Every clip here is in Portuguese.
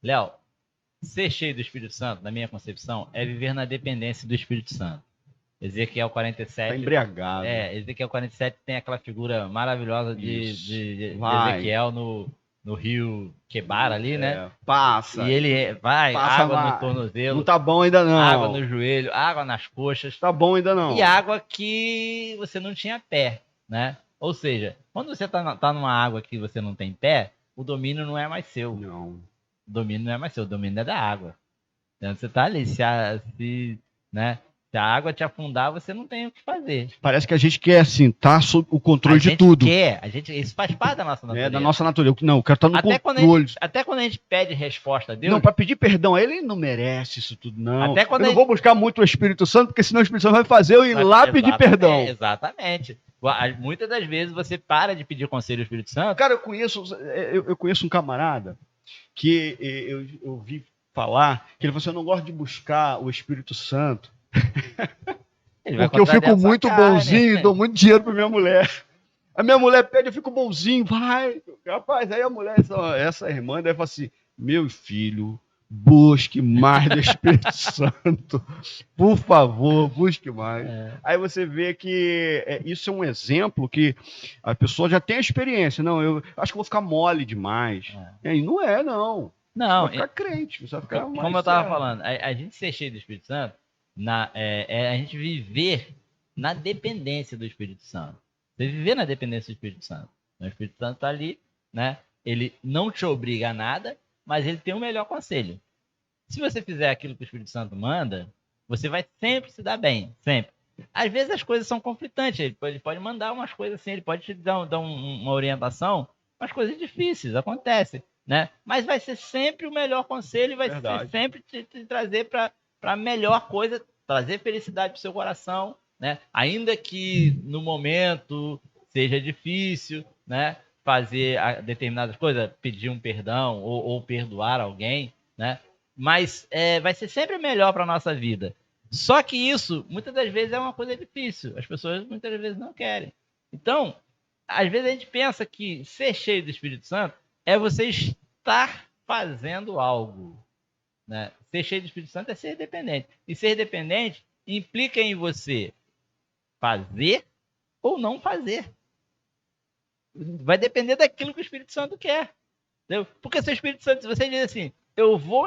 Léo, ser cheio do Espírito Santo, na minha concepção, é viver na dependência do Espírito Santo. Ezequiel 47. Tá embriagado. Ezequiel 47 tem aquela figura maravilhosa de Vai. Ezequiel no rio Quebar ali, né? Passa. E ele vai, Passa água no tornozelo, Não tá bom ainda não. água no joelho, água nas coxas. Tá bom ainda não. E água que você não tinha pé, né? Ou seja, quando você tá numa água que você não tem pé, o domínio não é mais seu. Não. O domínio não é mais seu, o domínio é da água. Então você tá ali, né? Se a água te afundar, você não tem o que fazer. Parece que a gente quer, assim, tá sob o controle de tudo. Isso faz parte da nossa natureza. É, da nossa natureza. Não, eu quero estar no controle. Até quando a gente pede resposta a Deus... Não, para pedir perdão a ele não merece isso tudo, não. Até quando eu não vou buscar muito o Espírito Santo, porque senão o Espírito Santo vai fazer eu ir lá pedir perdão. Exatamente. Muitas das vezes você para de pedir conselho ao Espírito Santo. Cara, eu conheço um camarada que eu ouvi falar que ele falou assim, eu não gosto de buscar o Espírito Santo porque eu fico muito bonzinho e dou muito dinheiro para minha mulher. A minha mulher pede, eu fico bonzinho, vai. Rapaz, aí a mulher, essa irmã deve falar assim, meu filho, busque mais do Espírito Santo. Por favor, busque mais. Aí você vê que isso é um exemplo que a pessoa já tem a experiência. Não, eu acho que vou ficar mole demais. E não é, não. Não, vai ficar crente, você vai ficar mais como eu estava falando, a gente ser cheio do Espírito Santo, a gente viver na dependência do Espírito Santo. Você viver na dependência do Espírito Santo. O Espírito Santo está ali, né? Ele não te obriga a nada, mas ele tem o melhor conselho. Se você fizer aquilo que o Espírito Santo manda, você vai sempre se dar bem, sempre. Às vezes as coisas são conflitantes, ele pode mandar umas coisas assim, ele pode te dar uma orientação, umas coisas difíceis, acontece, né? Mas vai ser sempre o melhor conselho e vai ser sempre te trazer para a melhor coisa, trazer felicidade para o seu coração, né? Ainda que no momento seja difícil, né? Fazer determinadas coisas, pedir um perdão ou perdoar alguém, né? Mas vai ser sempre melhor para a nossa vida. Só que isso, muitas das vezes, é uma coisa difícil. As pessoas, muitas vezes, não querem. Então, às vezes a gente pensa que ser cheio do Espírito Santo é você estar fazendo algo, né? Ser cheio do Espírito Santo é ser dependente. E ser dependente implica em você fazer ou não fazer. Vai depender daquilo que o Espírito Santo quer. Entendeu? Porque se o Espírito Santo, se você diz assim, eu vou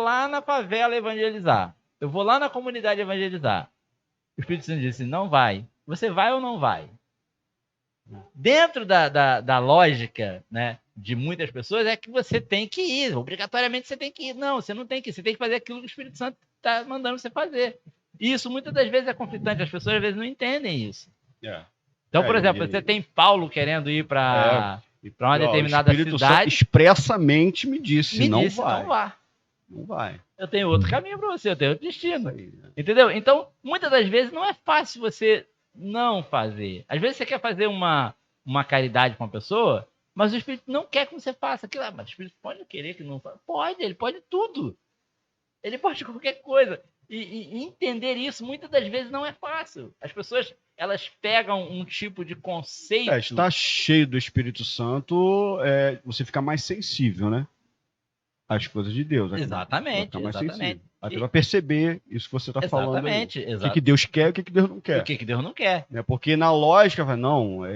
lá na favela evangelizar, eu vou lá na comunidade evangelizar, o Espírito Santo diz assim, não vai. Você vai ou não vai? Dentro da lógica, né, de muitas pessoas, é que você tem que ir, obrigatoriamente você tem que ir. Não, você não tem que ir, você tem que fazer aquilo que o Espírito Santo está mandando você fazer. E isso muitas das vezes é conflitante, as pessoas às vezes não entendem isso. Então, por exemplo, você tem Paulo querendo ir para uma determinada cidade. O Espírito Santo expressamente me disse, não vá. Não vai. Eu tenho outro caminho para você, eu tenho outro destino. Aí, né? Entendeu? Então, muitas das vezes não é fácil você não fazer. Às vezes você quer fazer uma caridade com uma pessoa, mas o Espírito não quer que você faça aquilo. Mas o Espírito pode querer que não faça. Pode, ele pode tudo. Ele pode qualquer coisa. E entender isso, muitas das vezes, não é fácil. As pessoas, elas pegam um tipo de conceito... Está cheio do Espírito Santo, você fica mais sensível, né? Às coisas de Deus. Exatamente. Até vai perceber isso que você está falando. Exatamente. O que Deus quer e o que Deus não quer. O que Deus não quer. Porque na lógica, vamos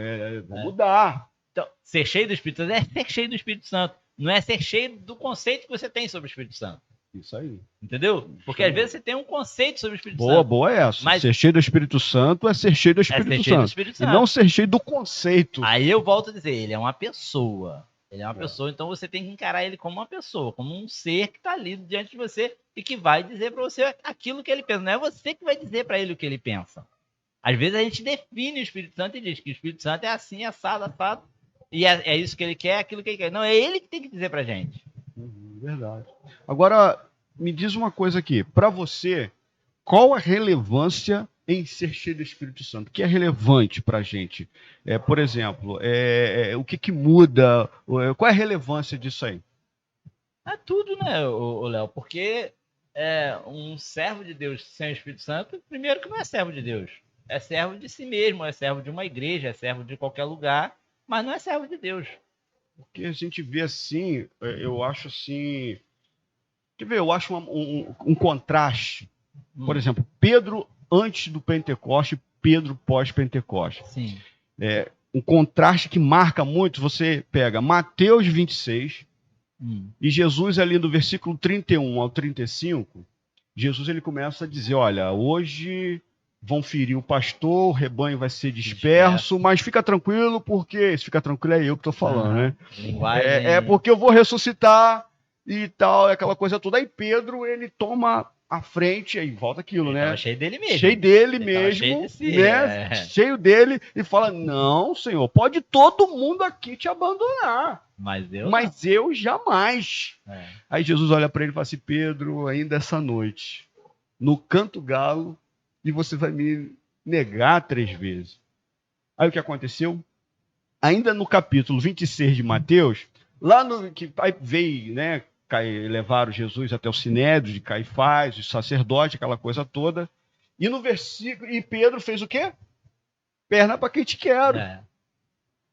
mudar. Então, ser cheio do Espírito Santo é ser cheio do Espírito Santo. Não é ser cheio do conceito que você tem sobre o Espírito Santo. Isso aí. Entendeu? Porque às vezes você tem um conceito sobre o Espírito Santo. Boa essa. Mas ser cheio do Espírito Santo é ser cheio do Espírito Santo. E não ser cheio do conceito. Aí eu volto a dizer, ele é uma pessoa. Ele é uma pessoa, então você tem que encarar ele como uma pessoa, como um ser que está ali diante de você e que vai dizer para você aquilo que ele pensa. Não é você que vai dizer para ele o que ele pensa. Às vezes a gente define o Espírito Santo e diz que o Espírito Santo é assim, assado, e é isso que ele quer, aquilo que ele quer. Não, é ele que tem que dizer para a gente. Verdade. Agora, me diz uma coisa aqui. Para você, qual a relevância em ser cheio do Espírito Santo? O que é relevante para a gente? Por exemplo, o que muda? Qual é a relevância disso aí? É tudo, né, Léo? Porque um servo de Deus sem o Espírito Santo, primeiro que não é servo de Deus. É servo de si mesmo, é servo de uma igreja, é servo de qualquer lugar, mas não é servo de Deus. Porque a gente vê assim, eu acho assim... Quer ver? Eu acho um contraste. Por exemplo, Pedro antes do Pentecoste, Pedro pós-Pentecoste. Sim. Um contraste que marca muito, você pega Mateus 26 e Jesus ali do versículo 31 ao 35, Jesus ele começa a dizer, olha, hoje vão ferir o pastor, o rebanho vai ser disperso, mas fica tranquilo, porque se fica tranquilo é eu que estou falando, né? Linguagem... porque eu vou ressuscitar e tal, aquela coisa toda. Aí Pedro, ele toma a frente, aí volta aquilo, ele né? Tava cheio dele mesmo. Cheio dele mesmo, cheio de si, né? Cheio dele, e fala, não, Senhor, pode todo mundo aqui te abandonar. Mas eu jamais. Aí Jesus olha para ele e fala assim, Pedro, ainda essa noite, no canto galo, e você vai me negar 3 vezes. Aí o que aconteceu? Ainda no capítulo 26 de Mateus, lá no que aí veio, né, levaram Jesus até o Sinédrio de Caifás, os sacerdotes, aquela coisa toda. E no versículo, e Pedro fez o quê? Perna para quem te quero.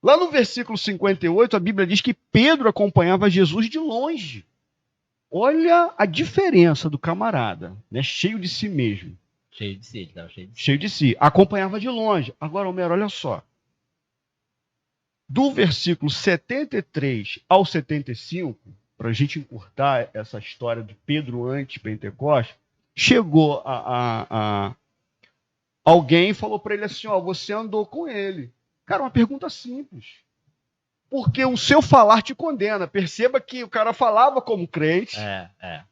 Lá no versículo 58, a Bíblia diz que Pedro acompanhava Jesus de longe. Olha a diferença do camarada, né? Cheio de si mesmo. Cheio de si, ele estava cheio de si. Cheio de si. Acompanhava de longe. Agora, Homero, olha só. Do versículo 73 ao 75, para a gente encurtar essa história de Pedro antes Pentecoste, chegou alguém e falou para ele assim, ó, você andou com ele. Cara, uma pergunta simples. Porque o seu falar te condena. Perceba que o cara falava como crente,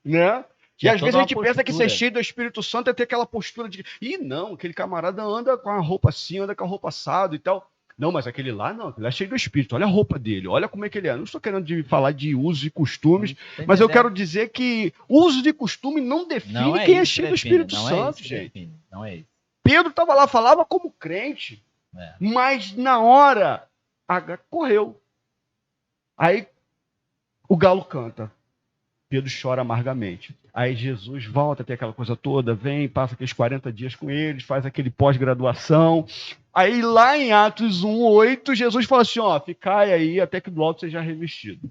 né? E às vezes a gente pensa que ser cheio do Espírito Santo é ter aquela postura de... não, aquele camarada anda com a roupa assim, anda com a roupa assado e tal. Não, mas aquele lá não, ele é cheio do Espírito. Olha a roupa dele, olha como é que ele é. Não estou querendo falar de usos e costumes, mas eu quero dizer que uso de costume não define quem é cheio do Espírito Santo, gente. Não é isso. Pedro estava lá, falava como crente, mas na hora correu. Aí o galo canta. Pedro chora amargamente. Aí Jesus volta a ter aquela coisa toda, vem, passa aqueles 40 dias com eles, faz aquele pós-graduação. Aí lá em Atos 1:8, Jesus fala assim, ó, ficai aí até que do alto seja revestido.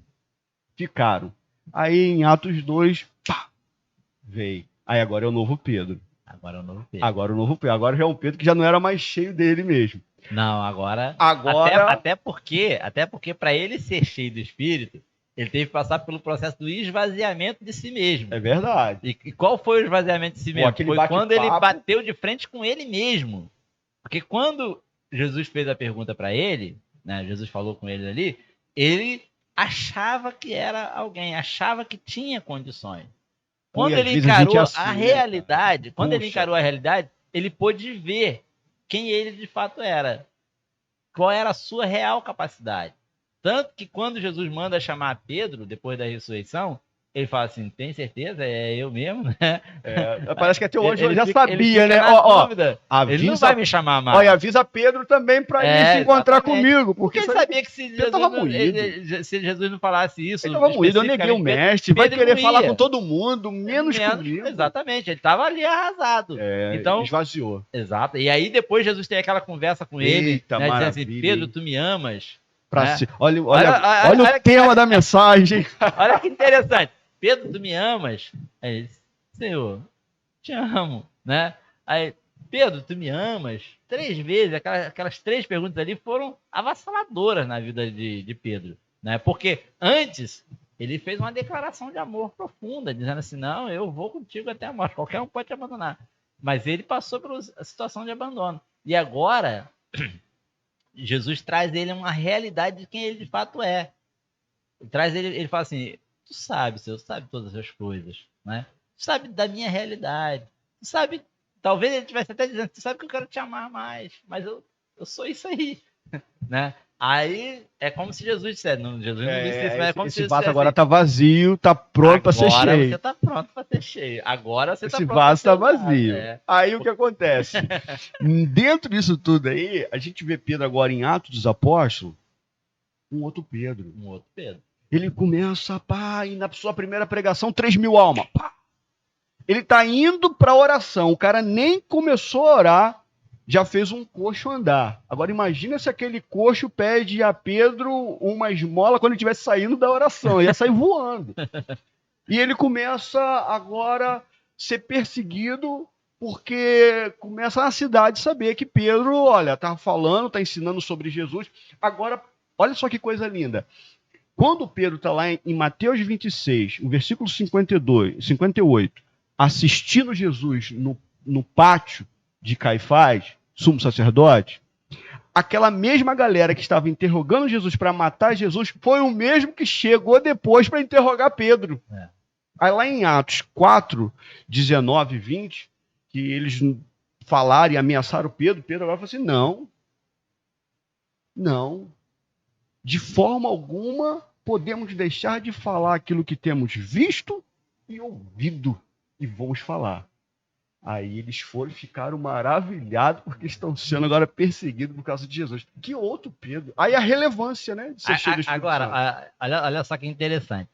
Ficaram. Aí em Atos 2, pá, veio. Aí agora é o novo Pedro. Agora já é um Pedro que já não era mais cheio dele mesmo. Não, agora... Até porque para ele ser cheio do Espírito, ele teve que passar pelo processo do esvaziamento de si mesmo. É verdade. E qual foi o esvaziamento de si mesmo? Foi quando ele bateu de frente com ele mesmo. Porque quando Jesus fez a pergunta para ele, né, Jesus falou com ele ali, ele achava que era alguém, achava que tinha condições. Quando ele encarou a realidade, ele pôde ver quem ele de fato era. Qual era a sua real capacidade. Tanto que quando Jesus manda chamar Pedro, depois da ressurreição, ele fala assim, tem certeza? É eu mesmo, né? Parece que até hoje ele já sabia, né? Ele não vai me chamar mais. Olha, avisa Pedro também para ele se encontrar comigo. Porque ele sabia que se Jesus não falasse isso... Ele estava moído, eu neguei o mestre, vai querer falar com todo mundo, menos comigo. Exatamente, ele estava ali arrasado. Então, esvaziou. Exato, e aí depois Jesus tem aquela conversa com ele, né, dizendo assim, Pedro, tu me amas? Olha o tema da mensagem. Olha que interessante. Pedro, tu me amas? Aí ele disse, Senhor, te amo, né? Aí, Pedro, tu me amas? 3 vezes, aquelas 3 perguntas ali foram avassaladoras na vida de Pedro, né? Porque antes ele fez uma declaração de amor profunda, dizendo assim, não, eu vou contigo até a morte, qualquer um pode te abandonar. Mas ele passou por a situação de abandono. E agora, Jesus traz ele uma realidade de quem ele de fato é. Ele fala assim, tu sabe, Senhor, tu sabe todas as coisas, né? Tu sabe da minha realidade. Tu sabe, talvez ele estivesse até dizendo, tu sabe que eu quero te amar mais, mas eu sou isso aí, né? Aí é como se Jesus dissesse, Jesus não disse isso, mas é como se Jesus vaso agora está vazio, está pronto para ser cheio. Agora você está pronto para ser cheio. Agora você está pronto. Esse vaso está vazio. Aí o que acontece? Dentro disso tudo aí, a gente vê Pedro agora em Atos dos Apóstolos, um outro Pedro. Ele começa, e na sua primeira pregação, 3.000 almas. Ele está indo para a oração. O cara nem começou a orar. já fez um coxo andar. Agora imagina se aquele coxo pede a Pedro uma esmola quando ele estivesse saindo da oração, ia sair voando. E ele começa agora a ser perseguido porque começa a cidade saber que Pedro, olha, tá falando, tá ensinando sobre Jesus. Agora, olha só que coisa linda. Quando Pedro está lá em Mateus 26, o versículo 58, assistindo Jesus no pátio de Caifás, sumo sacerdote, aquela mesma galera que estava interrogando Jesus para matar Jesus foi o mesmo que chegou depois para interrogar Pedro. Aí lá em Atos 4, 19 e 20, que eles falaram e ameaçaram Pedro, Pedro agora falou assim, não, de forma alguma podemos deixar de falar aquilo que temos visto e ouvido, e vamos falar. Aí eles ficaram maravilhados porque estão sendo agora perseguidos por causa de Jesus. Que outro Pedro? Aí a relevância, né? De ser cheio do Espírito Santo. Olha só que interessante.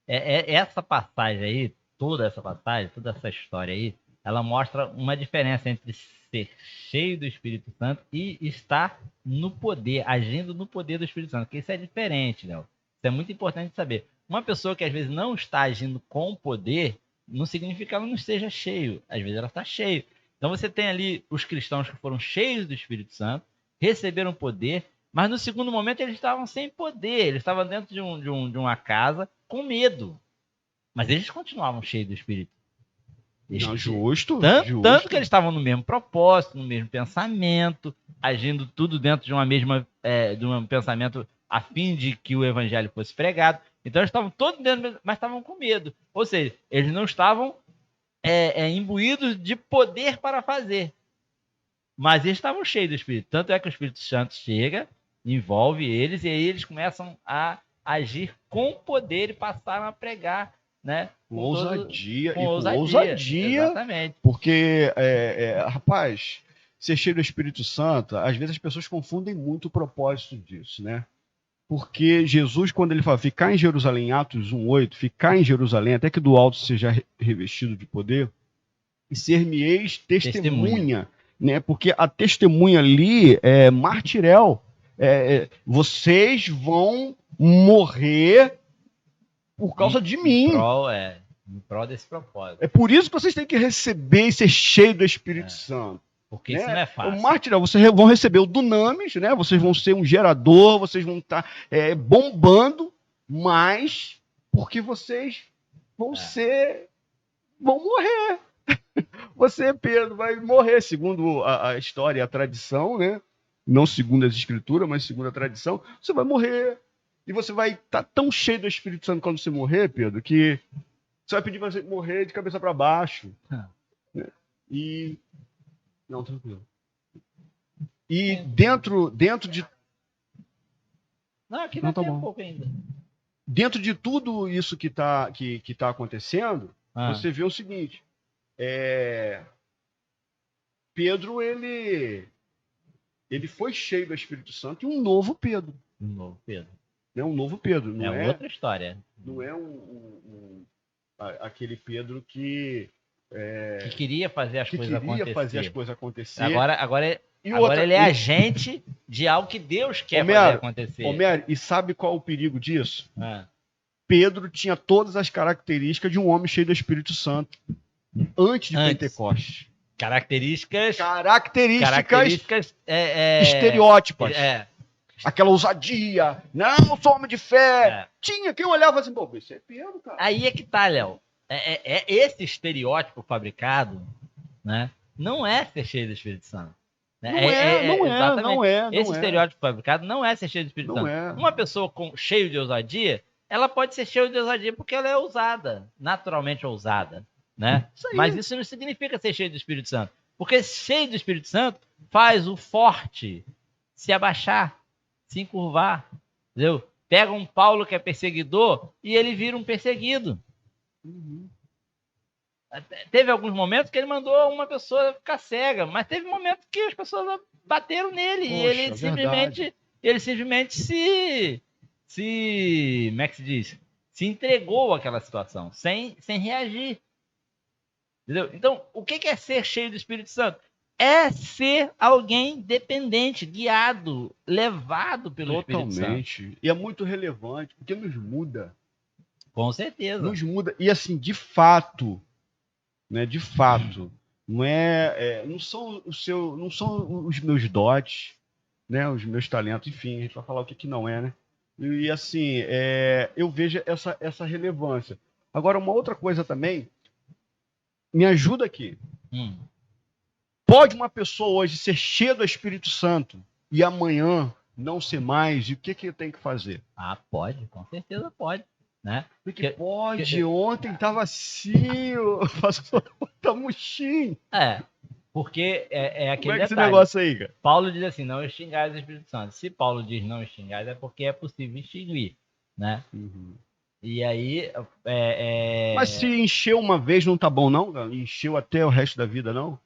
Essa passagem aí, toda essa história aí, ela mostra uma diferença entre ser cheio do Espírito Santo e estar no poder, agindo no poder do Espírito Santo. Porque isso é diferente, Léo. Isso é muito importante saber. Uma pessoa que às vezes não está agindo com poder, não significa que ela não esteja cheio. Às vezes ela está cheia. Então você tem ali os cristãos que foram cheios do Espírito Santo, receberam poder, mas no segundo momento eles estavam sem poder. Eles estavam dentro de uma casa com medo. Mas eles continuavam cheios do Espírito. Não, justo. Tanto que eles estavam no mesmo propósito, no mesmo pensamento, agindo tudo dentro de de um pensamento a fim de que o evangelho fosse pregado. Então eles estavam todos dentro, mas estavam com medo. Ou seja, eles não estavam imbuídos de poder para fazer. Mas eles estavam cheios do Espírito. Tanto é que o Espírito Santo chega, envolve eles, e aí eles começam a agir com poder e passaram a pregar, né? Com ousadia. Com ousadia. Exatamente. Porque, rapaz, ser cheio do Espírito Santo, às vezes as pessoas confundem muito o propósito disso, né? Porque Jesus, quando ele fala ficar em Jerusalém, Atos 1:8, ficar em Jerusalém, até que do alto seja revestido de poder, e ser-me-eis testemunha, né? Porque a testemunha ali é martirel. Vocês vão morrer por causa de mim. Em prol desse propósito. É por isso que vocês têm que receber e ser cheio do Espírito Santo. Porque isso não é fácil. O martirel, vocês vão receber o dunamis, né? Vocês vão ser um gerador, vocês vão estar bombando, mas porque vocês vão vão morrer. Você, Pedro, vai morrer, segundo a história e a tradição, né? Não segundo as escrituras, mas segundo a tradição. Você vai morrer. E você vai estar tão cheio do Espírito Santo quando você morrer, Pedro, que você vai pedir para você morrer de cabeça para baixo. Né? Não, tranquilo. E dentro de... Não, aqui não tá bom. Um pouco ainda. Dentro de tudo isso que tá acontecendo, você vê o seguinte. Pedro, ele foi cheio do Espírito Santo e um novo Pedro. Um novo Pedro. Um novo Pedro. Não é outra história. Não é aquele Pedro que queria fazer as coisas acontecer. Agora ele é agente de algo que Deus quer fazer acontecer. E sabe qual é o perigo disso? Pedro tinha todas as características de um homem cheio do Espírito Santo antes de Pentecostes. Características estereótipas. Aquela ousadia. Não, sou homem de fé. Tinha quem olhava assim, pô, isso é Pedro, cara. Aí é que tá, Léo. Esse estereótipo fabricado, né, não é ser cheio do Espírito Santo. Né? Não é. Esse estereótipo fabricado não é ser cheio do Espírito Santo. Uma pessoa cheio de ousadia, ela pode ser cheia de ousadia porque ela é ousada, naturalmente ousada. Né? Mas isso não significa ser cheio do Espírito Santo. Porque cheio do Espírito Santo faz o forte se abaixar, se encurvar. Entendeu? Pega um Paulo que é perseguidor e ele vira um perseguido. Teve alguns momentos que ele mandou uma pessoa ficar cega, mas teve momentos que as pessoas bateram nele. Poxa, e ele simplesmente se como é que se diz? Se entregou àquela situação, sem reagir. Entendeu? Então, o que é ser cheio do Espírito Santo? é ser alguém dependente, guiado, levado pelo Espírito Santo. Totalmente. E é muito relevante, porque nos muda. Com certeza. Nos muda. E assim, de fato, né? De fato, não são os meus dotes, né? Os meus talentos, enfim, a gente vai falar o que não é, né? E assim, eu vejo essa relevância. Agora, uma outra coisa também, me ajuda aqui. Pode uma pessoa hoje ser cheia do Espírito Santo e amanhã não ser mais? E o que eu tenho que fazer? Ah, pode, com certeza pode. Né? Porque pode, ontem estava assim, tá murchinho. Porque é aquele Como é que detalhe. Esse negócio aí, cara? Paulo diz assim, não extingais o Espírito Santo. Se Paulo diz não extingais, é porque é possível extinguir, né? Uhum. E aí... Mas se encheu uma vez, não tá bom, não? Encheu até o resto da vida, não?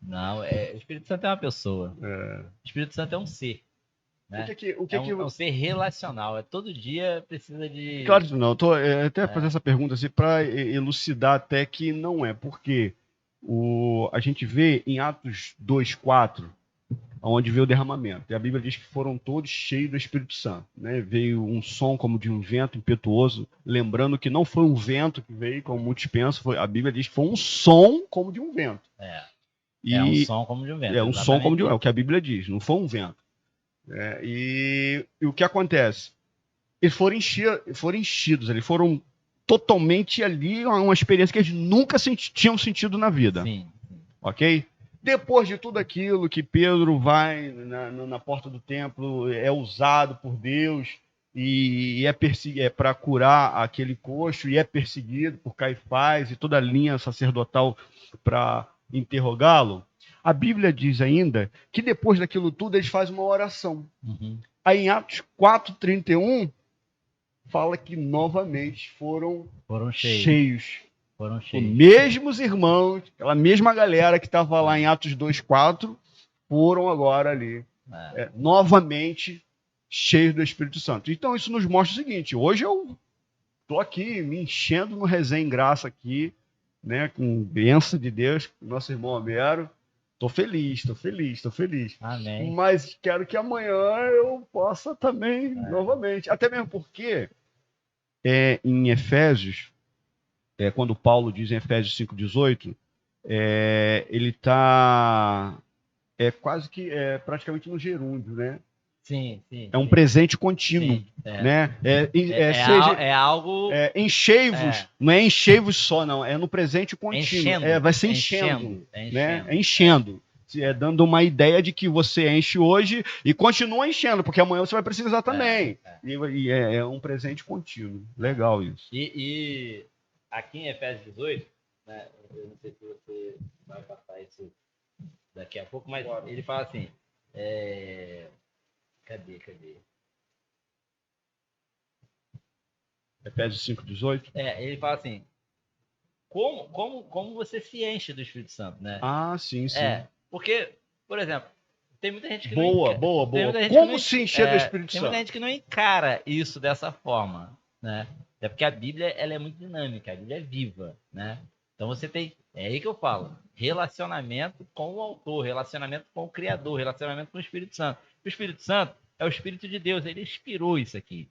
Não, o Espírito Santo é uma pessoa. O Espírito Santo é um ser. Né? É um ser relacional. Todo dia precisa de... Claro que não. Tô até fazer essa pergunta assim, para elucidar até que não é. Porque a gente vê em Atos 2:4, onde veio o derramamento. E a Bíblia diz que foram todos cheios do Espírito Santo. Né? Veio um som como de um vento impetuoso, lembrando que não foi um vento que veio, como muitos pensam, a Bíblia diz que foi um som como de um vento. Um som como de um vento. É um som como de um vento, é o que a Bíblia diz, não foi um vento. E o que acontece? Eles foram enchidos, eles foram totalmente ali, uma experiência que eles nunca tinham sentido na vida. Sim. Ok? Depois de tudo aquilo que Pedro vai na porta do templo, é usado por Deus e é para curar aquele coxo e é perseguido por Caifás e toda a linha sacerdotal para interrogá-lo. A Bíblia diz ainda que depois daquilo tudo eles fazem uma oração. Aí em Atos 4:31 fala que novamente foram cheios. Foram cheios. Os mesmos irmãos, aquela mesma galera que estava lá em Atos 2:4, foram agora ali, novamente cheios do Espírito Santo. Então isso nos mostra o seguinte: hoje eu estou aqui me enchendo no resenha em graça aqui, né, com bênção de Deus, com nosso irmão Homero. Estou feliz. Amém. Mas quero que amanhã eu possa também, novamente. Até mesmo porque em Efésios, quando Paulo diz em Efésios 5:18, ele está quase que praticamente no gerúndio, né? Sim. É um presente contínuo. Sim, né? Algo... enchei-vos, não é enchei-vos só, não. É no presente contínuo. Vai ser enchendo. Né? Enchendo. Dando uma ideia de que você enche hoje e continua enchendo, porque amanhã você vai precisar também. E é um presente contínuo. Legal isso. E aqui em Efésios 18, né, eu não sei se você vai passar isso daqui a pouco, mas ele fala assim... Cadê? Efésios 5:18? Ele fala assim, como você se enche do Espírito Santo, né? Ah, sim. Porque, por exemplo, tem muita gente que boa. Como se encher do Espírito Santo? Tem muita gente que não encara isso dessa forma, né? É porque a Bíblia ela é muito dinâmica, a Bíblia é viva, né? Então você tem, é aí que eu falo, relacionamento com o autor, relacionamento com o Criador, relacionamento com o Espírito Santo. O Espírito Santo é o Espírito de Deus, ele inspirou isso aqui,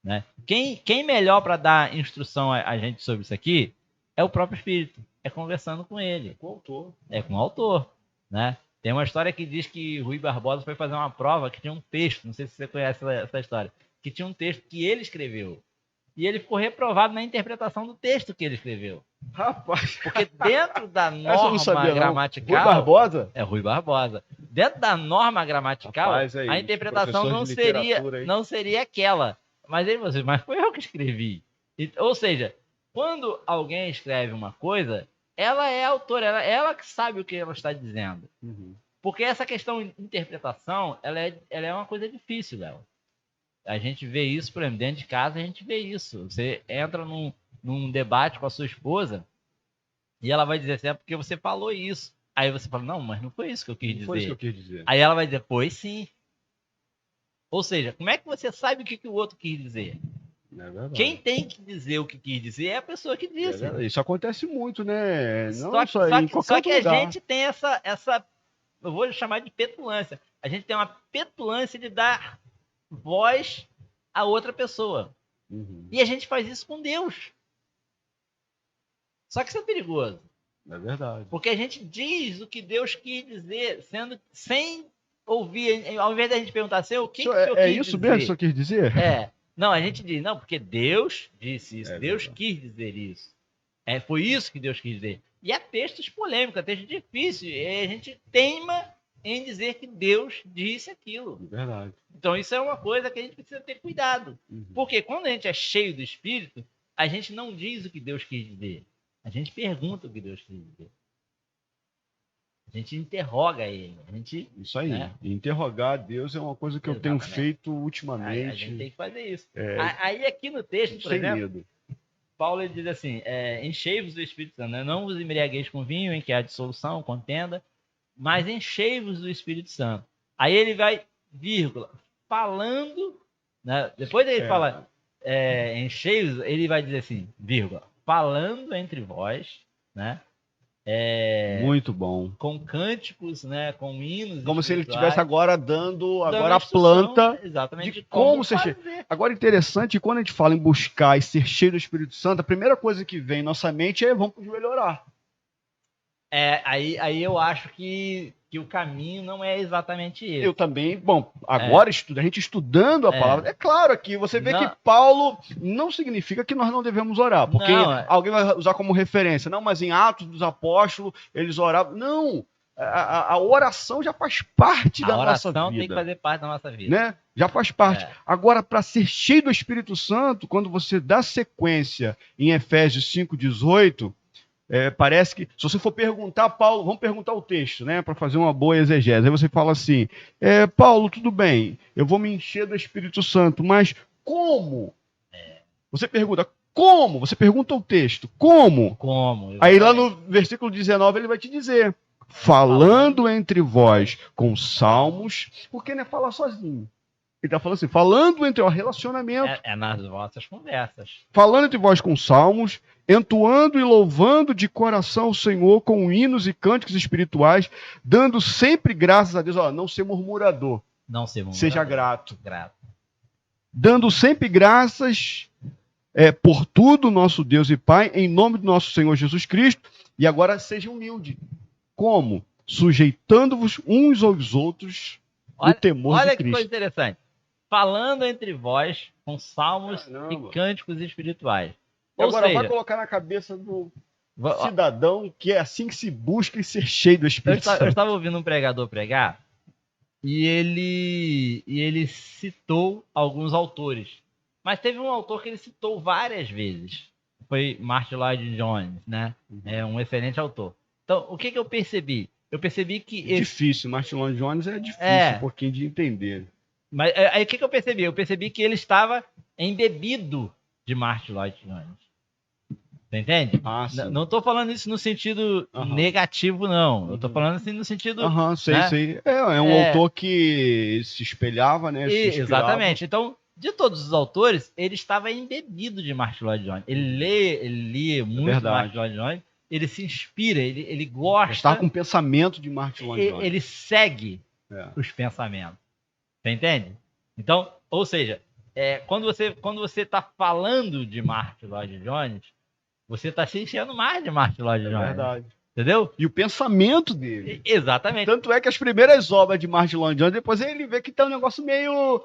né? Quem melhor para dar instrução a gente sobre isso aqui é o próprio Espírito, é conversando com ele. Com o autor. Com o autor, né? Tem uma história que diz que Rui Barbosa foi fazer uma prova que tinha um texto, não sei se você conhece essa história, que tinha um texto que ele escreveu. E ele ficou reprovado na interpretação do texto que ele escreveu. Rapaz. Porque dentro da norma gramatical... Rui Barbosa? Rui Barbosa. Dentro da norma gramatical, Rapaz, a interpretação não seria aquela. Mas ele falou assim, mas foi eu que escrevi. Ou seja, quando alguém escreve uma coisa, ela é autora, ela que sabe o que ela está dizendo. Porque essa questão de interpretação, ela é uma coisa difícil, Léo. A gente vê isso, por exemplo, dentro de casa, a gente vê isso. Você entra num debate com a sua esposa e ela vai dizer assim, porque você falou isso. Aí você fala, não, mas não foi isso que eu quis dizer. Foi isso que eu quis dizer. Aí ela vai dizer, pois sim. Ou seja, como é que você sabe o que o outro quis dizer? Quem tem que dizer o que quis dizer é a pessoa que disse. Isso acontece muito, né? Não só que a gente tem essa, eu vou chamar de petulância. A gente tem uma petulância de dar voz a outra pessoa. E a gente faz isso com Deus. Só que isso é perigoso. É verdade. Porque a gente diz o que Deus quis dizer, sem ouvir, ao invés da gente perguntar assim, o que o senhor quis dizer? É isso mesmo que o senhor quis dizer? Não, a gente diz, não, porque Deus disse isso, Deus verdade. quis dizer isso. Foi isso que Deus quis dizer. E há textos polêmicos, há textos difíceis, e a gente teima em dizer que Deus disse aquilo. Verdade. Então isso é uma coisa que a gente precisa ter cuidado. Porque quando a gente é cheio do Espírito, a gente não diz o que Deus quis dizer. A gente pergunta o que Deus quis dizer. A gente interroga ele. Isso aí. Né? Interrogar Deus é uma coisa que eu tenho feito ultimamente. A gente tem que fazer isso. Aí aqui no texto, por exemplo, Paulo ele diz assim, enchei-vos do Espírito Santo, né? Não vos embriagueis com vinho, em que há dissolução, contenda, mas enchei-vos do Espírito Santo. Aí ele vai, vírgula, falando, né? Depois ele fala enchei-vos, ele vai dizer assim, vírgula, falando entre vós, né? Muito bom. Com cânticos, né? Com hinos. Como se ele estivesse agora dando a planta exatamente de como ser cheio. Agora, interessante, quando a gente fala em buscar e ser cheio do Espírito Santo, a primeira coisa que vem em nossa mente é vamos pro joelho orar. Aí eu acho que o caminho não é exatamente esse. Eu também, bom, agora a gente estudando a palavra, é claro que você vê que Paulo não significa que nós não devemos orar, porque alguém vai usar como referência, não, mas em Atos dos Apóstolos eles oravam, não, a oração já faz parte da nossa vida. A oração tem que fazer parte da nossa vida. Né? Já faz parte. Agora, para ser cheio do Espírito Santo, quando você dá sequência em Efésios 5,18, parece que, se você for perguntar, Paulo, vamos perguntar o texto, né, para fazer uma boa exegese. Aí você fala assim, Paulo, tudo bem, eu vou me encher do Espírito Santo, mas como? Você pergunta, como? Você pergunta o texto, como? Como? Aí lá no versículo 19 ele vai te dizer, falando entre vós com salmos, porque não é falar sozinho. Ele está falando assim, falando entre o relacionamento. Nas vossas conversas. Falando entre vós com salmos, entoando e louvando de coração o Senhor com hinos e cânticos espirituais, dando sempre graças a Deus. Não ser murmurador. Não ser murmurador. Seja grato. Dando sempre graças por tudo, nosso Deus e Pai, em nome do nosso Senhor Jesus Cristo. E agora seja humilde. Como? Sujeitando-vos uns aos outros no temor de Cristo. Olha que coisa interessante. Falando entre vós com salmos e cânticos espirituais. Agora vai colocar na cabeça do cidadão que é assim que se busca e ser cheio do Espírito Santo. Eu estava ouvindo um pregador pregar e ele citou alguns autores. Mas teve um autor que ele citou várias vezes. Foi Martin Lloyd Jones, né? É um excelente autor. Então, o que eu percebi? Eu percebi que... Difícil, Martin Lloyd Jones é difícil um pouquinho de entender. Mas aí o que eu percebi? Eu percebi que ele estava embebido de Martin Lloyd Jones. Você entende? Não estou falando isso no sentido negativo, não. Eu estou falando assim no sentido... sei. É um autor que se espelhava, né? Exatamente. Então, de todos os autores, ele estava embebido de Martin Lloyd Jones. Ele lia muito Martin Lloyd Jones. Ele se inspira, ele gosta... Está com o pensamento de Martin Lloyd Jones. Ele segue os pensamentos. Você entende? Então, ou seja, quando você está falando de Martin Lloyd Jones, você está se enchendo mais de Martin Lloyd Jones. É verdade. Entendeu? E o pensamento dele. Exatamente. Tanto é que as primeiras obras de Martin Lloyd Jones, depois ele vê que tá um negócio meio...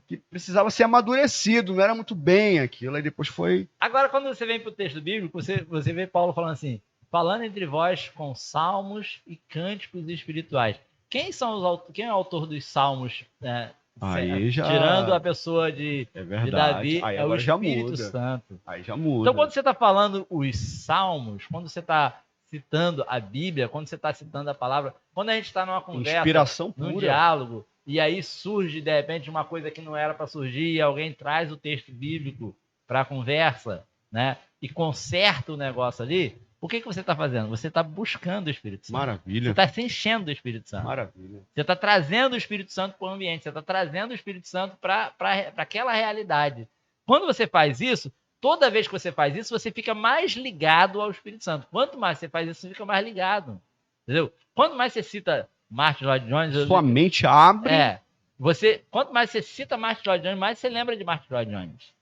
que precisava ser amadurecido, não era muito bem aquilo, aí depois foi... Agora, quando você vem para o texto bíblico, você vê Paulo falando assim, falando entre vós com salmos e cânticos espirituais. Quem é o autor dos salmos? Tirando a pessoa de Davi, aí é o Espírito Santo. Aí já muda. Então, quando você está falando os salmos, quando você está citando a Bíblia, quando você está citando a palavra, quando a gente está numa conversa, inspiração pura, num diálogo, e aí surge, de repente, uma coisa que não era para surgir, e alguém traz o texto bíblico para a conversa, né? E conserta o negócio ali, o que você está fazendo? Você está buscando o Espírito Santo. Maravilha. Você está se enchendo do Espírito Santo. Maravilha. Você está trazendo o Espírito Santo para o ambiente. Você está trazendo o Espírito Santo para aquela realidade. Quando você faz isso, toda vez que você faz isso, você fica mais ligado ao Espírito Santo. Quanto mais você faz isso, você fica mais ligado. Entendeu? Quanto mais você cita Martin Lloyd Jones... Sua mente abre... Quanto mais você cita Martin Lloyd Jones, mais você lembra de Martin Lloyd Jones.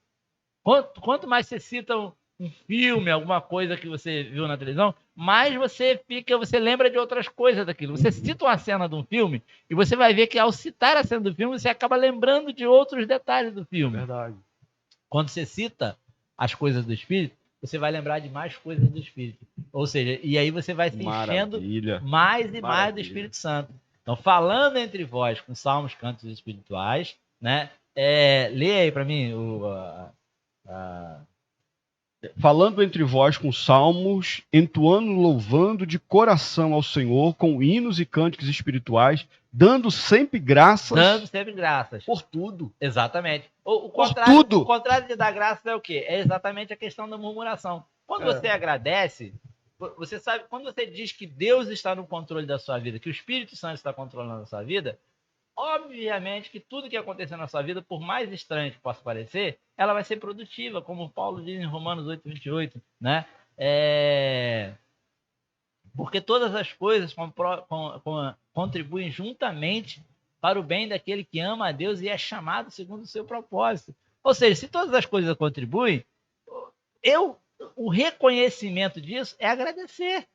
Quanto mais você cita um filme, alguma coisa que você viu na televisão, mais você lembra de outras coisas daquilo. Você cita uma cena de um filme e você vai ver que ao citar a cena do filme, você acaba lembrando de outros detalhes do filme. Verdade. Quando você cita as coisas do Espírito, você vai lembrar de mais coisas do Espírito. Ou seja, e aí você vai se enchendo mais e mais do Espírito Santo. Então, falando entre vós com salmos, cantos espirituais, né? Lê aí para mim falando entre vós com salmos, entoando, louvando de coração ao Senhor, com hinos e cânticos espirituais, dando sempre graças. Por tudo. Exatamente. O contrário de dar graças é o quê? É exatamente a questão da murmuração. Quando você agradece, você sabe, quando você diz que Deus está no controle da sua vida, que o Espírito Santo está controlando a sua vida, obviamente que tudo que acontecer na sua vida, por mais estranho que possa parecer, ela vai ser produtiva, como Paulo diz em Romanos 8:28, né? Porque todas as coisas contribuem juntamente para o bem daquele que ama a Deus e é chamado segundo o seu propósito. Ou seja, se todas as coisas contribuem, o reconhecimento disso é agradecer.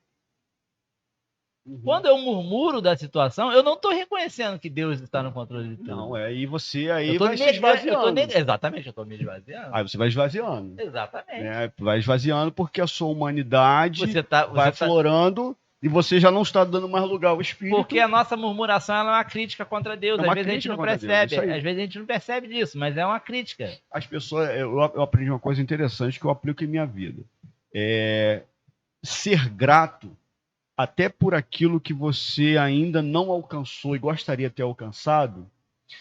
Quando eu murmuro da situação, eu não estou reconhecendo que Deus está no controle de tudo. Não, e você aí vai se esvaziando. Exatamente, eu estou me esvaziando. Aí você vai esvaziando. Exatamente. Vai esvaziando porque a sua humanidade vai aflorando e você já não está dando mais lugar ao Espírito. Porque a nossa murmuração é uma crítica contra Deus. Às vezes a gente não percebe. Às vezes a gente não percebe disso, mas é uma crítica. As pessoas... Eu aprendi uma coisa interessante que eu aplico em minha vida. Ser grato até por aquilo que você ainda não alcançou e gostaria de ter alcançado,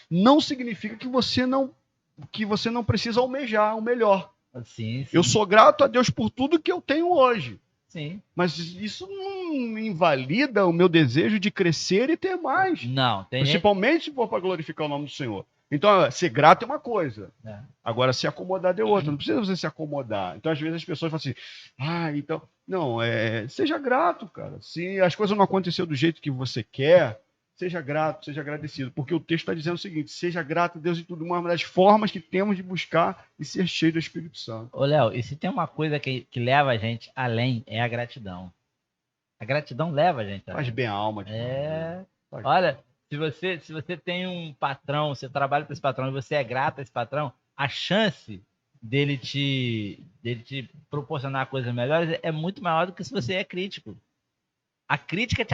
não significa que você não precisa almejar o melhor. Sim. Eu sou grato a Deus por tudo que eu tenho hoje. Sim. Mas isso não invalida o meu desejo de crescer e ter mais. Não. Principalmente se for para glorificar o nome do Senhor. Então, ser grato é uma coisa. Agora, se acomodar é outra. Não precisa você se acomodar. Então, às vezes, as pessoas falam assim, então... Não, seja grato, cara. Se as coisas não aconteceram do jeito que você quer, seja grato, seja agradecido. Porque o texto está dizendo o seguinte, seja grato a Deus em tudo. Uma das formas que temos de buscar e ser cheio do Espírito Santo. Ô, Léo, e se tem uma coisa que leva a gente além, é a gratidão. A gratidão leva a gente além. Faz bem a alma. Olha... Se você tem um patrão, você trabalha para esse patrão e você é grato a esse patrão, a chance dele te proporcionar coisas melhores é muito maior do que se você é crítico. A crítica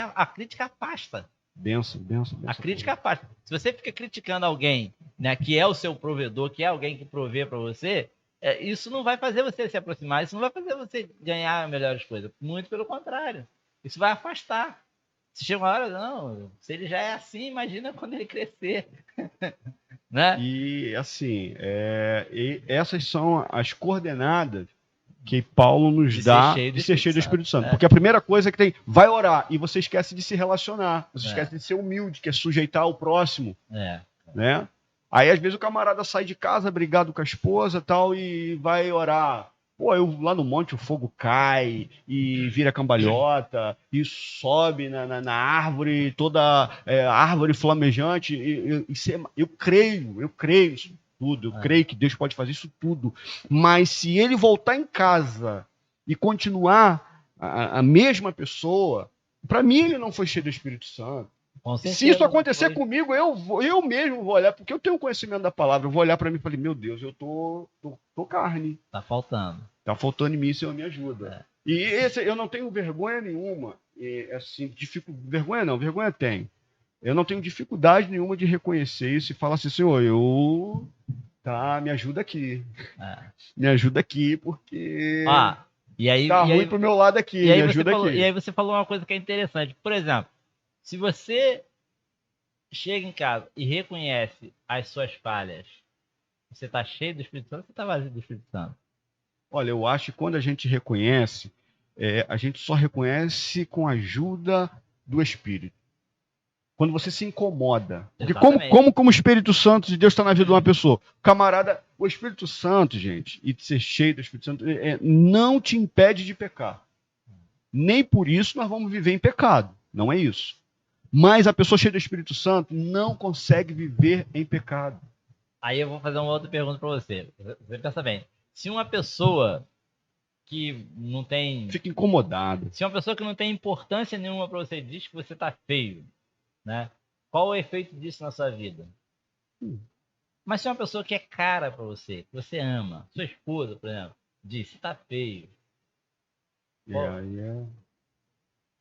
afasta. Benção. A crítica afasta. Se você fica criticando alguém, né, que é o seu provedor, que é alguém que provê para você, isso não vai fazer você se aproximar, isso não vai fazer você ganhar melhores coisas. Muito pelo contrário. Isso vai afastar. Se chega uma hora, não, se ele já é assim, imagina quando ele crescer. Né? E assim, essas são as coordenadas que Paulo nos dá de ser cheio do Espírito Santo. Porque a primeira coisa que tem, vai orar, e você esquece de se relacionar, você esquece de ser humilde, que é sujeitar ao próximo. Né? Aí às vezes o camarada sai de casa, brigado com a esposa tal, e vai orar. Pô, lá no monte o fogo cai e vira cambalhota e sobe na árvore, toda árvore flamejante. Eu creio isso tudo. Eu creio que Deus pode fazer isso tudo. Mas se ele voltar em casa e continuar a mesma pessoa, para mim ele não foi cheio do Espírito Santo. Se isso acontecer comigo, eu mesmo vou olhar, porque eu tenho conhecimento da palavra, eu vou olhar para mim e falar, meu Deus, eu tô carne. Tá faltando. Tá faltando em mim, Senhor, me ajuda. E eu não tenho vergonha nenhuma. Vergonha tem. Eu não tenho dificuldade nenhuma de reconhecer isso e falar assim, Senhor, me ajuda aqui. Me ajuda aqui, porque tá ruim pro meu lado aqui, me ajuda aqui. E aí você falou uma coisa que é interessante. Por exemplo, se você chega em casa e reconhece as suas falhas, você está cheio do Espírito Santo ou você está vazio do Espírito Santo? Olha, eu acho que quando a gente reconhece, a gente só reconhece com a ajuda do Espírito. Quando você se incomoda. Porque Exatamente. como o Espírito Santo de Deus está na vida de uma pessoa? Camarada, o Espírito Santo, gente, e de ser cheio do Espírito Santo, não te impede de pecar. Nem por isso nós vamos viver em pecado. Não é isso. Mas a pessoa cheia do Espírito Santo não consegue viver em pecado. Aí eu vou fazer uma outra pergunta para você. Você pensa bem. Se uma pessoa que não tem... Fica incomodada. Se uma pessoa que não tem importância nenhuma para você diz que você tá feio, né? Qual o efeito disso na sua vida? Mas se uma pessoa que é cara para você, que você ama, sua esposa, por exemplo, diz, você tá feio.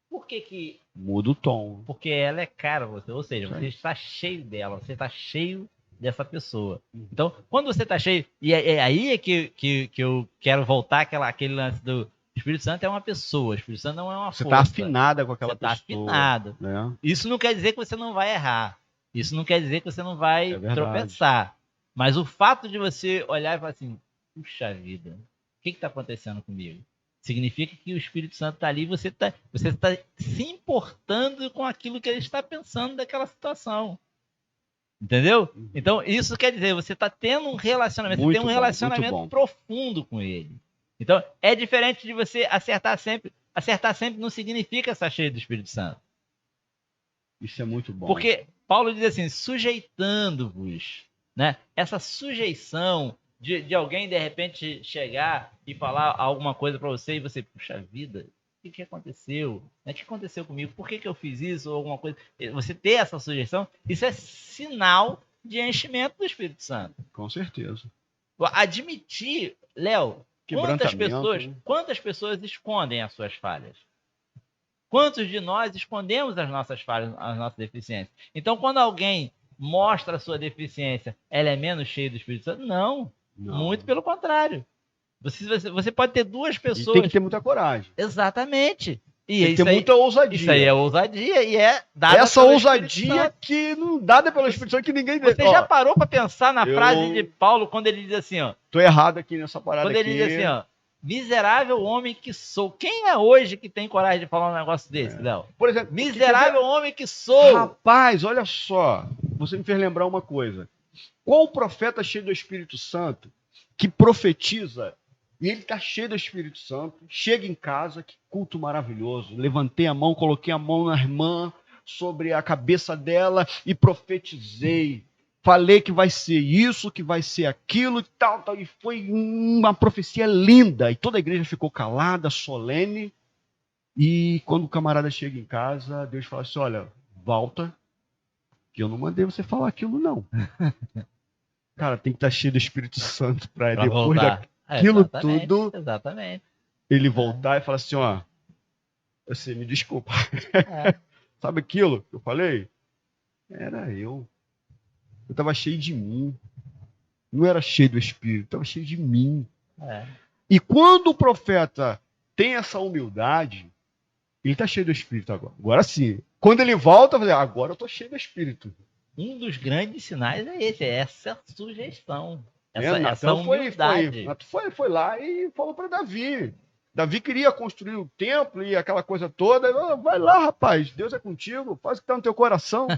Por que muda o tom? Porque ela é cara pra você, ou seja, você está cheio dela, você está cheio dessa pessoa. Então, quando você está cheio, e aí é que eu quero voltar aquele lance do Espírito Santo é uma pessoa, o Espírito Santo não é uma força. Você está afinada com aquela pessoa. Você está afinado. Né? Isso não quer dizer que você não vai errar. Isso não quer dizer que você não vai tropeçar. Mas o fato de você olhar e falar assim, puxa vida, o que está acontecendo comigo? Significa que o Espírito Santo está ali e você está se importando com aquilo que ele está pensando daquela situação. Entendeu? Então, isso quer dizer, você está tendo um relacionamento, você tem um relacionamento profundo com ele. Então, é diferente de você acertar sempre. Acertar sempre não significa estar cheio do Espírito Santo. Isso é muito bom. Porque Paulo diz assim, sujeitando-vos, né? Essa sujeição de alguém, de repente, chegar e falar alguma coisa para você e você, puxa vida, o que aconteceu? O que aconteceu comigo? Por que eu fiz isso? Ou alguma coisa. Você ter essa sujeição, isso é sinal de enchimento do Espírito Santo. Com certeza. Admitir, Léo, quantas pessoas escondem as suas falhas? Quantos de nós escondemos as nossas falhas, as nossas deficiências? Então, quando alguém mostra a sua deficiência, ela é menos cheia do Espírito Santo? Não. Muito pelo contrário. Você pode ter duas pessoas... E tem que ter muita coragem. Exatamente. E tem que ter muita ousadia. Isso aí é ousadia e é dada essa ousadia que não dada pelo Espírito Santo que ninguém... Você já parou para pensar na frase de Paulo quando ele diz assim, ó... Tô errado aqui nessa parada quando ele diz assim, ó... Miserável homem que sou. Quem é hoje que tem coragem de falar um negócio desse, Léo? Por exemplo... Miserável homem que sou. Rapaz, olha só. Você me fez lembrar uma coisa. Qual profeta cheio do Espírito Santo que profetiza e ele está cheio do Espírito Santo, chega em casa, que culto maravilhoso, levantei a mão, coloquei a mão na irmã sobre a cabeça dela e profetizei. Falei que vai ser isso, que vai ser aquilo e tal, tal. E foi uma profecia linda. E toda a igreja ficou calada, solene. E quando o camarada chega em casa, Deus fala assim, olha, volta, que eu não mandei você falar aquilo, não. Cara, tem que estar cheio do Espírito Santo para depois daquilo tudo, ele voltar e falar assim, ó, você me desculpa. Sabe aquilo que eu falei? Era eu. Eu estava cheio de mim. Não era cheio do Espírito, estava cheio de mim. E quando o profeta tem essa humildade, ele está cheio do Espírito agora. Agora sim. Quando ele volta, agora eu estou cheio do Espírito. Um dos grandes sinais é esse, é essa sugestão. Essa humildade. Natan foi lá e falou para Davi. Davi queria construir o templo e aquela coisa toda. Vai lá, rapaz, Deus é contigo, faz o que está no teu coração.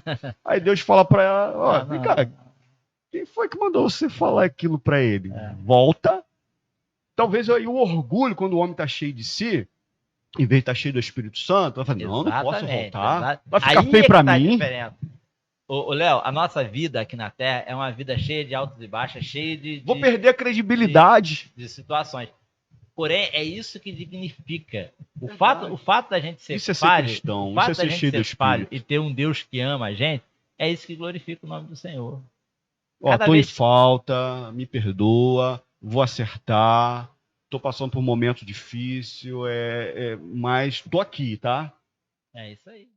Aí Deus fala para ela, ó, vem cá, quem foi que mandou você falar aquilo para ele? Volta. Talvez aí o orgulho, quando o homem está cheio de si, em vez de estar cheio do Espírito Santo, vai falar, não posso voltar. Vai ficar feio para mim. Ô, Léo, a nossa vida aqui na Terra é uma vida cheia de altos e baixos, cheia de... Vou perder a credibilidade. De situações. Porém, é isso que dignifica. O fato da gente ser falho, o fato da gente ser falho e ter um Deus que ama a gente, é isso que glorifica o nome do Senhor. Tô em falta, me perdoa, vou acertar, tô passando por um momento difícil, mas tô aqui, tá? É isso aí.